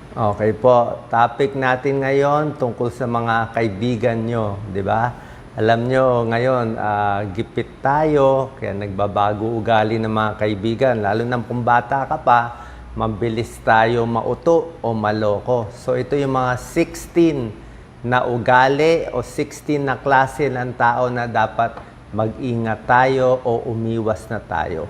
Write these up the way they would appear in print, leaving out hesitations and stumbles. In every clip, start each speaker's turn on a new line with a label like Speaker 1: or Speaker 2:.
Speaker 1: Okay po, topic natin ngayon tungkol sa mga kaibigan nyo, di ba? Alam nyo, ngayon, gipit tayo, kaya nagbabago ugali ng mga kaibigan. Lalo na kung bata ka pa, mabilis tayo mauto o maloko. So ito yung mga 16 na ugali o 16 na klase ng tao na dapat mag-ingat tayo o umiwas na tayo.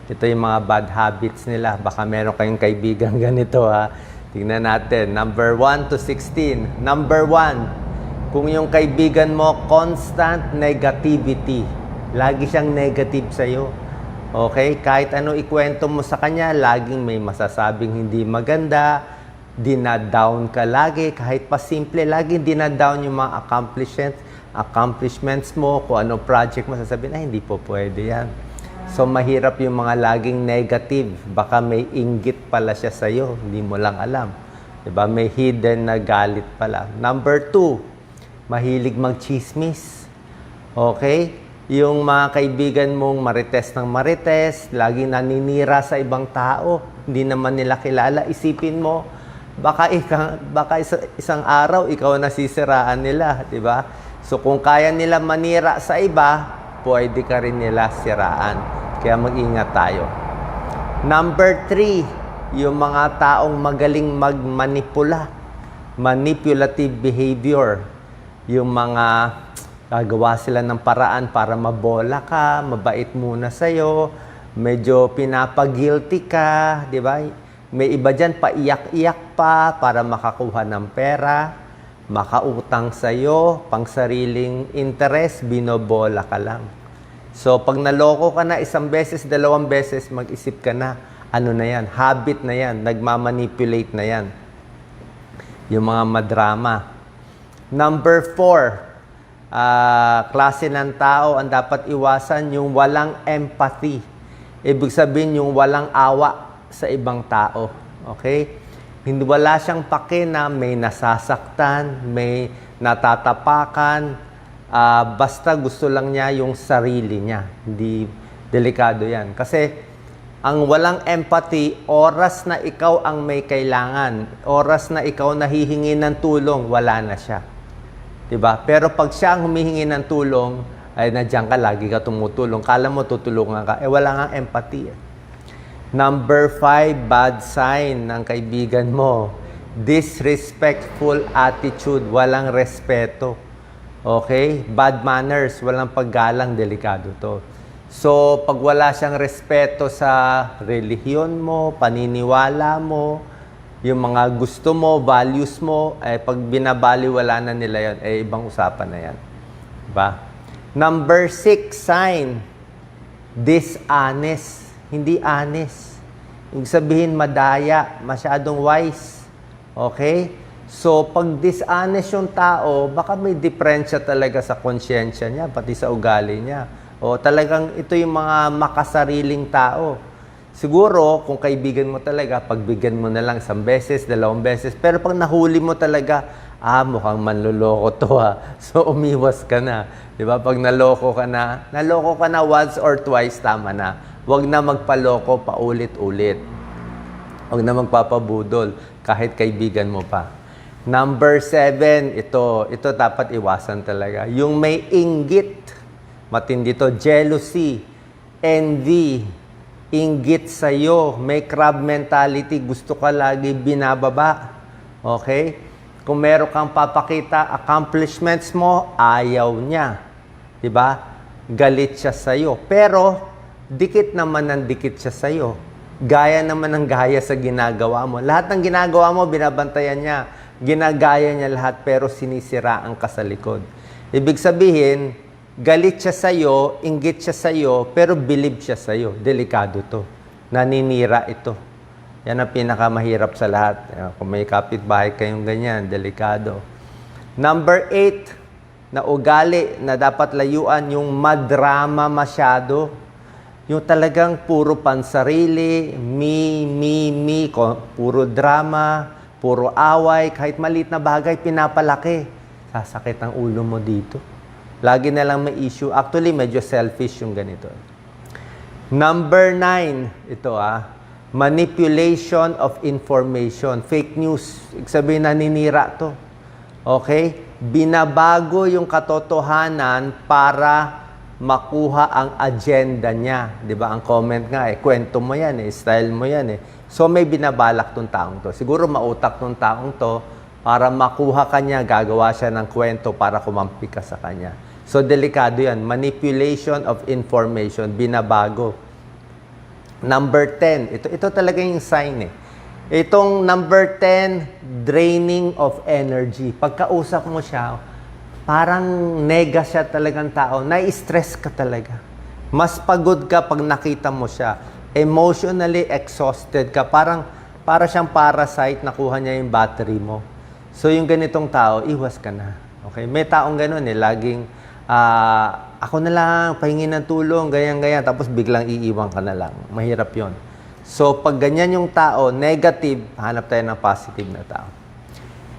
Speaker 1: Ito yung mga bad habits nila. Baka meron kayong kaibigan ganito ha. Tingnan natin. Number 1 to 16. Number 1, kung yung kaibigan mo, constant negativity. Lagi siyang negative sa'yo. Okay? Kahit ano ikwento mo sa kanya, laging may masasabing hindi maganda, dinadown ka lagi, kahit pa simple, laging dinadown yung mga accomplishments mo, kung ano project mo, sasabihin, ay, hindi po pwede yan. So, mahirap yung mga laging negative. Baka may inggit pala siya sa'yo. Hindi mo lang alam. Diba? May hidden na galit pala. Number 2, mahilig mag-chismis. Okay? Yung mga kaibigan mong marites ng marites, laging naninira sa ibang tao, hindi naman nila kilala. Isipin mo, baka isang araw, ikaw nasisiraan nila. Diba? So, kung kaya nila manira sa iba, pwede ka rin nila siraan. Kaya mag-ingat tayo. Number 3, yung mga taong magaling magmanipula. Manipulative behavior. Yung mga gagawa sila ng paraan para mabola ka, mabait muna sa'yo, medyo pinapag-guilty ka, di ba? May iba dyan, paiyak-iyak pa para makakuha ng pera, makautang sa'yo, pang sariling interest, binobola ka lang. So, pag naloko ka na isang beses, dalawang beses, mag-isip ka na, ano na yan, habit na yan, nagmamanipulate na yan. Yung mga madrama. Number 4, klase ng tao ang dapat iwasan, yung walang empathy. Ibig sabihin, yung walang awa sa ibang tao. Okay? Hindi wala siyang pake na may nasasaktan, may natatapakan, basta gusto lang niya yung sarili niya. Hindi delikado yan. Kasi ang walang empathy, oras na ikaw ang may kailangan, oras na ikaw nahihingi ng tulong, wala na siya. Diba? Pero pag siya ang humihingi ng tulong, ay nandiyan ka, lagi ka tumutulong. Kala mo tutulungan ka. Wala nga empathy. Number 5, bad sign ng kaibigan mo. Disrespectful attitude, walang respeto. Okay? Bad manners, walang paggalang, delikado to. So, pag wala siyang respeto sa relihiyon mo, paniniwala mo, yung mga gusto mo, values mo, pag binabaliwala na nila yan, ibang usapan na yan. Diba? Number 6 sign, dishonest. Hindi honest. Ibig sabihin, madaya, masyadong wise. Okay? So, pag dishonest yung tao, baka may diferensya talaga sa konsyensya niya, pati sa ugali niya. O talagang ito yung mga makasariling tao. Siguro, kung kaibigan mo talaga, pagbigyan mo na lang isang beses, dalawang beses. Pero pag nahuli mo talaga, mukhang manluloko to ha. So, umiwas ka na. Diba? Pag naloko ka na once or twice, tama na. Huwag na magpaloko paulit-ulit. Huwag na magpapabudol kahit kaibigan mo pa. Number 7, ito dapat iwasan talaga. Yung may inggit, matindi to, jealousy, envy, inggit sa'yo, may crab mentality, gusto ka lagi binababa. Okay? Kung meron kang papakita, accomplishments mo, ayaw niya. Diba? Galit siya sa'yo. Pero, dikit naman ng dikit siya sa'yo. Gaya naman ng gaya sa ginagawa mo. Lahat ng ginagawa mo, binabantayan niya. Ginagaya niya lahat pero sinisiraan ka sa likod. Ibig sabihin, galit siya sa'yo, inggit siya sa'yo, pero believe siya sa'yo. Delikado to. Naninira ito. Yan ang pinakamahirap sa lahat. Kung may kapitbahay kayong ganyan, delikado. Number 8, na ugali na dapat layuan, yung madrama masyado. Yung talagang puro pansarili, me, puro drama, puro away, kahit maliit na bagay, pinapalaki. Sasakit ang ulo mo dito. Lagi na lang may issue. Actually, medyo selfish yung ganito. Number 9, ito Manipulation of information. Fake news. Ibig sabihin, naninira to. Okay? Binabago yung katotohanan para makuha ang agenda niya. Di ba? Ang comment nga, kwento mo yan, style mo yan. So, may binabalak tong taong to. Siguro mautak tong taong to para makuha kanya, gagawa siya ng kwento para kumampi ka sa kanya. So, delikado yan. Manipulation of information, binabago. Number 10, ito talaga yung sign Itong number 10, draining of energy. Pagkausap mo siya, parang nega siya talagang tao. Nai-stress ka talaga. Mas pagod ka pag nakita mo siya. Emotionally exhausted ka. Para siyang parasite, nakuha niya yung battery mo. So, yung ganitong tao, iwas ka na. Okay? May taong ganun laging, ako na lang, pahingi ng tulong, ganyan-ganyan, tapos biglang iiwan ka na lang. Mahirap yon. So, pag ganyan yung tao, negative, hanap tayo ng positive na tao.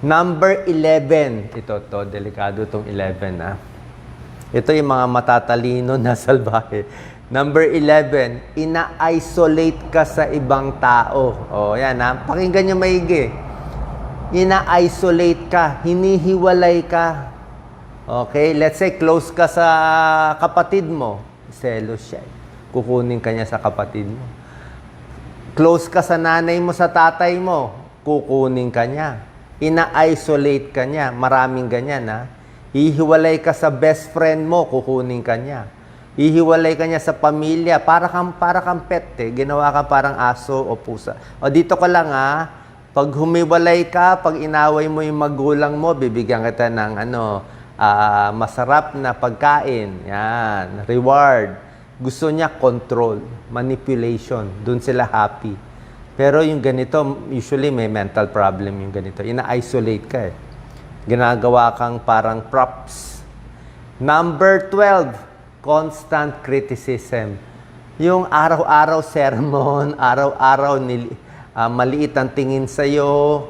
Speaker 1: Number 11. Ito, delikado itong 11, Ito yung mga matatalino na salbahe. Number 11, ina-isolate ka sa ibang tao. O, yan pakinggan nyo maigi. Ina-isolate ka, hinihiwalay ka. Okay, let's say close ka sa kapatid mo. Selos siya. Kukunin ka niya sa kapatid mo. Close ka sa nanay mo, sa tatay mo. Kukunin ka niya. Ina-isolate ka niya. Maraming ganyan, Hihiwalay ka sa best friend mo, kukunin ka niya. Hihiwalay ka niya sa pamilya. Para kang pet, Ginawa ka parang aso o pusa. O dito ka lang, Pag humiwalay ka, pag inaway mo yung magulang mo, bibigyan kita ng masarap na pagkain. Yan. Reward. Gusto niya control. Manipulation. Doon sila happy. Pero yung ganito, usually may mental problem yung ganito. Ina-isolate ka Ginagawa kang parang props. Number 12, constant criticism. Yung araw-araw sermon, araw-araw maliit ang tingin sa'yo,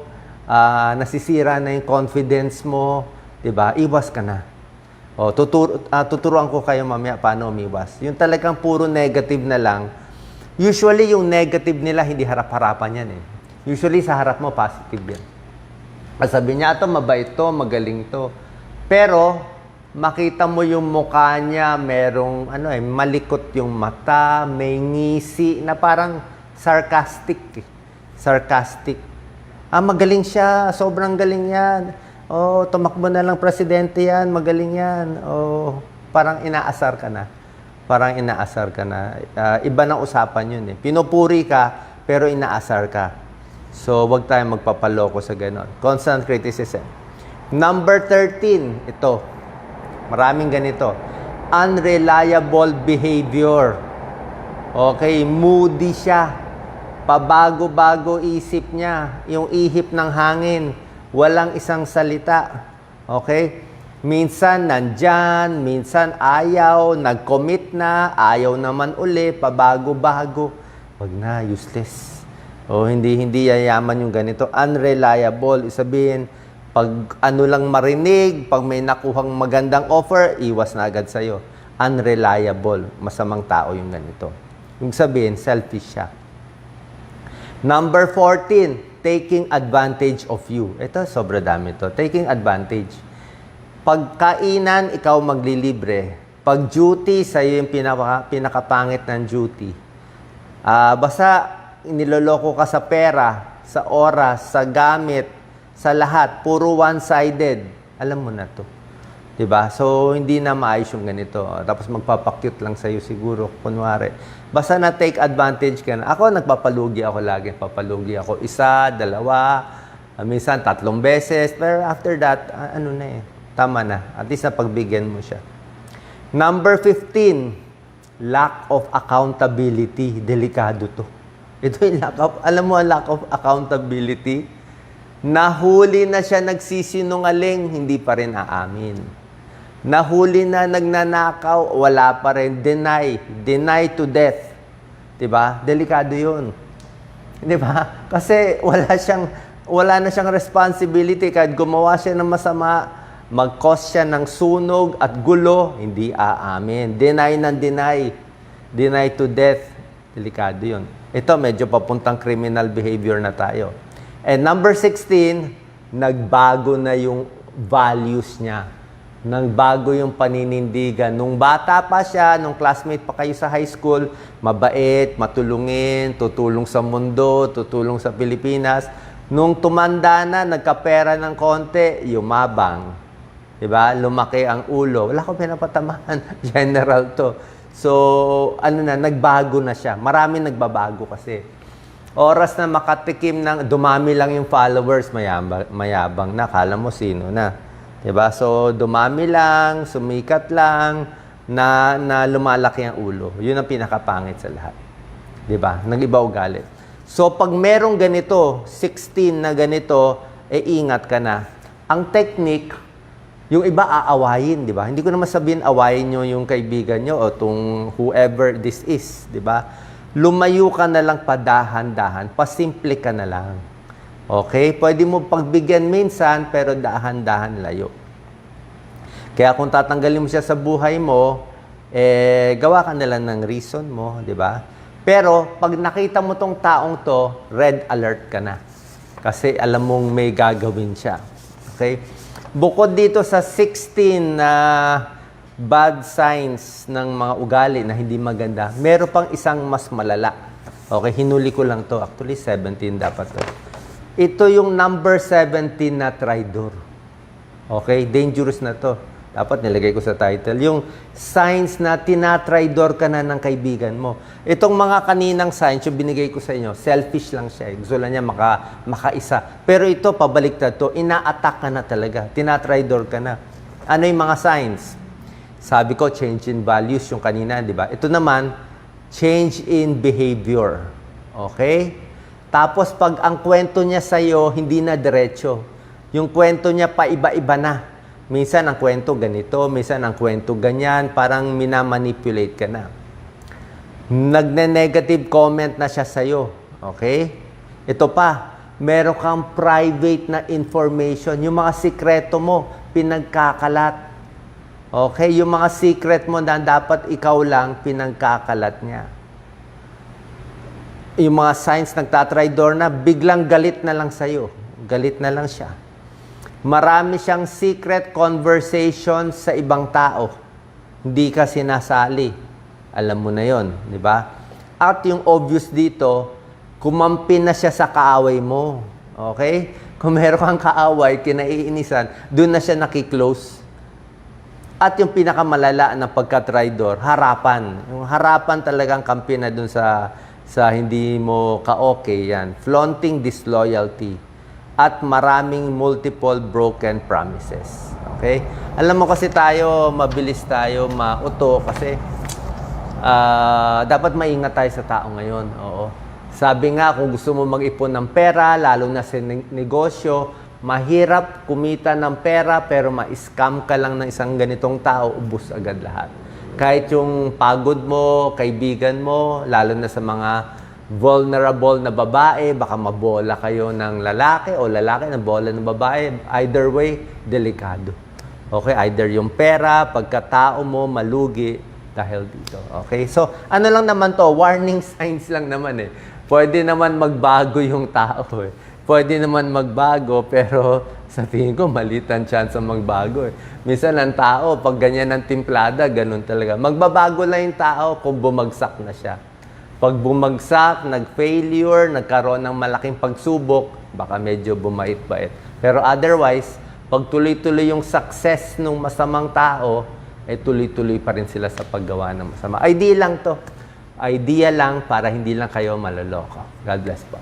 Speaker 1: nasisira na yung confidence mo, diba? Iwas ka na. Tuturuan ko kayo mamaya paano umiwas. Yung talagang puro negative na lang, usually yung negative nila hindi harap-harapan yan Usually sa harap mo positive yan. Sabi niya, mabait to, magaling to. Pero, makita mo yung mukha niya, merong, malikot yung mata, may ngisi, na parang sarcastic. Sarcastic. Magaling siya, sobrang galing yan. Tumakbo na lang presidente yan, magaling yan. Parang inaasar ka na. Iba ng usapan yun Pinupuri ka, pero inaasar ka. So, wag tayong magpapaloko sa ganon. Constant criticism. Number 13, ito. Maraming ganito. Unreliable behavior. Okay, moody siya. Pabago-bago isip niya. Yung ihip ng hangin. Walang isang salita. Okay? Minsan nandyan, minsan ayaw, nag-commit na, ayaw naman uli, pabago-bago. Wag na, useless. Hindi yayaman yung ganito. Unreliable. Isabihin, pag lang marinig, pag may nakuhang magandang offer, iwas na agad sa'yo. Unreliable. Masamang tao yung ganito. Yung sabihin, selfish siya. Number 14, taking advantage of you. Ito, sobra dami to. Taking advantage. Pagkainan, ikaw maglilibre. Pag duty, sa'yo yung pinakapangit ng duty. Basta, niloloko ka sa pera, sa oras, sa gamit, sa lahat. Puro one-sided. Alam mo na to. Diba? So, hindi na maayos yung ganito. Tapos magpapakyut lang sa'yo siguro, kunwari. Basta na take advantage ka na. Ako, nagpapalugi ako lagi. Papalugi ako 1, 2, minsan 3 beses. Pero after that, tama na. At least napagbigyan mo siya. Number 15, lack of accountability. Delikado to. Ito yung lack of accountability. Nahuli na siya nagsisinungaling, hindi pa rin aamin. Nahuli na nagnanakaw, wala pa rin. Deny to death. Diba? Delikado yun. Diba? Kasi wala na siyang responsibility. Kahit gumawa siya ng masama, mag-cause siya ng sunog at gulo, hindi aamin. Deny ng deny. Deny to death. Delikado yun. Ito, medyo papuntang criminal behavior na tayo. And number 16, nagbago na yung values niya. Nagbago yung paninindigan. Nung bata pa siya, nung classmate pa kayo sa high school, mabait, matulungin, tutulong sa mundo, tutulong sa Pilipinas. Nung tumanda na, nagkapera ng konti, yumabang. Diba? Lumaki ang ulo. Wala ko pinapatamaan. General to. So, nagbago na siya. Marami nagbabago kasi. Oras na makatikim ng, dumami lang yung followers, mayabang na. Kala mo sino na. Diba? So, dumami lang, sumikat lang, na lumalaki ang ulo. Yun ang pinakapangit sa lahat. Diba? Nag-iba ugali. So, pag merong ganito, 16 na ganito, ingat ka na. Ang technique, yung iba aawayin, di ba? Hindi ko naman sabihin awayin nyo yung kaibigan nyo o tung whoever this is, di ba? Lumayo ka na lang padahan-dahan, pasimple ka na lang. Okay? Pwede mo pagbigyan minsan, pero dahan-dahan layo. Kaya kung tatanggalin mo siya sa buhay mo, gawa ka na lang ng reason mo, di ba? Pero, pag nakita mo tong taong to, red alert ka na. Kasi alam mong may gagawin siya. Okay? Bukod dito sa 16 na bad signs ng mga ugali na hindi maganda, meron pang isang mas malala. Okay? Hinuli ko lang to. Actually, 17 dapat to. Ito yung number 17 na traidor. Okay? Dangerous na to. Dapat nilagay ko sa title. Yung signs na tinatraidor ka na ng kaibigan mo. Itong mga kaninang signs, yung binigay ko sa inyo, selfish lang siya. Gusto lang niya makaisa. Pero ito, pabaliktad to. Ina-attack ka na talaga. Tinatraidor ka na. Ano yung mga signs? Sabi ko, change in values yung kanina, di ba? Ito naman, change in behavior. Okay? Tapos, pag ang kwento niya sa'yo, hindi na diretso. Yung kwento niya pa iba-iba na. Minsan ang kwento ganito, minsan ang kwento ganyan, parang minamanipulate ka na. Nagne-negative comment na siya sa'yo. Okay? Ito pa, meron kang private na information. Yung mga sikreto mo, pinagkakalat. Okay? Yung mga secret mo na dapat ikaw lang, pinagkakalat niya. Yung mga signs nagtatraidor na, biglang galit na lang sa'yo. Galit na lang siya. Marami siyang secret conversation sa ibang tao. Hindi ka sinasali. Alam mo na yon, di ba? At yung obvious dito, kumampi na siya sa kaaway mo. Okay? Kung meron kang kaaway, kinaiinisan, doon na siya nakiklose. At yung pinakamalala ng pagka-traidor, harapan. Yung harapan talagang kampi na doon sa hindi mo ka-okay yan. Flaunting disloyalty. At maraming multiple broken promises. Okay? Alam mo kasi tayo, mabilis tayo mauto kasi dapat maingat tayo sa tao ngayon. Oo. Sabi nga, kung gusto mo mag-ipon ng pera, lalo na sa negosyo, mahirap kumita ng pera pero ma-scam ka lang ng isang ganitong tao, ubos agad lahat. Kahit yung pagod mo, kaibigan mo, lalo na sa mga vulnerable na babae, baka mabola kayo ng lalaki o lalaki na bola ng babae. Either way, delikado. Okay? Either yung pera, pagkatao mo, malugi dahil dito. Okay? So, ano lang naman to? Warning signs lang naman eh. Pwede naman magbago yung tao eh. Pwede naman magbago, pero sa tingin ko, maliit ang chance ang magbago eh. Minsan ang tao, pag ganyan ang timplada, ganun talaga. Magbabago lang yung tao kung bumagsak na siya. Pag bumagsak, nag-failure, nagkaroon ng malaking pagsubok, baka medyo bumait-bait. Pero otherwise, pag tuloy-tuloy yung success ng masamang tao, tuloy-tuloy pa rin sila sa paggawa ng masama. Idea lang to. Idea lang para hindi lang kayo maloloko. God bless po.